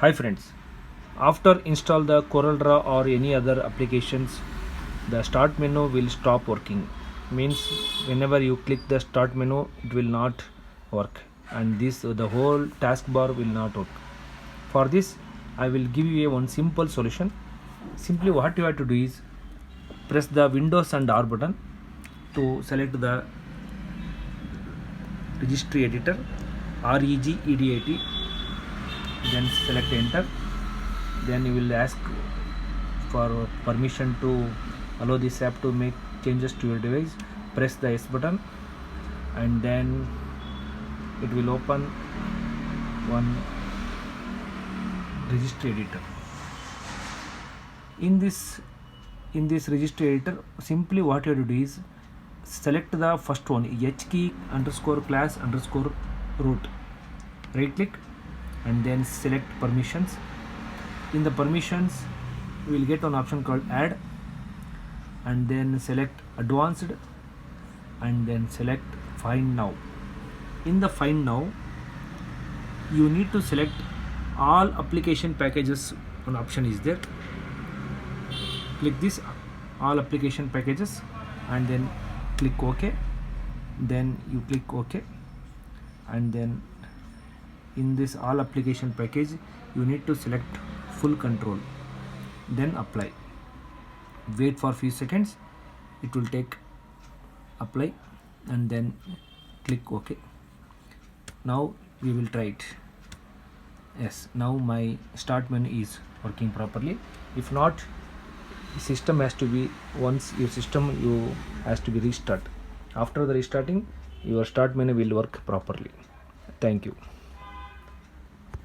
Hi friends, after install the CorelDRAW or any other applications, the start menu will stop working. Means whenever you click the start menu, it will not work, and this the whole taskbar will not work. For this, I will give you one simple solution. Simply what you have to do is press the Windows and R button to select the registry editor, REGEDIT, then select enter. Then you will ask for permission to allow this app to make changes to your device. Press the S button and then it will open one registry editor. In this registry editor, simply what you have to do is select the first one, hkey _ class _ root. Right click and then select permissions. In the permissions, we will get an option called add, and then select advanced and then select find now. In the find now, you need to select all application packages. An option is there. Click this all application packages and then click OK. Then you click OK, and then in this all application package you need to select full control, then apply. Wait for few seconds, it will take apply, and then click OK. Now we will try it. Yes, now my start menu is working properly. If not, system has to be, once your system you has to be restart. After the restarting, your start menu will work properly. Thank you.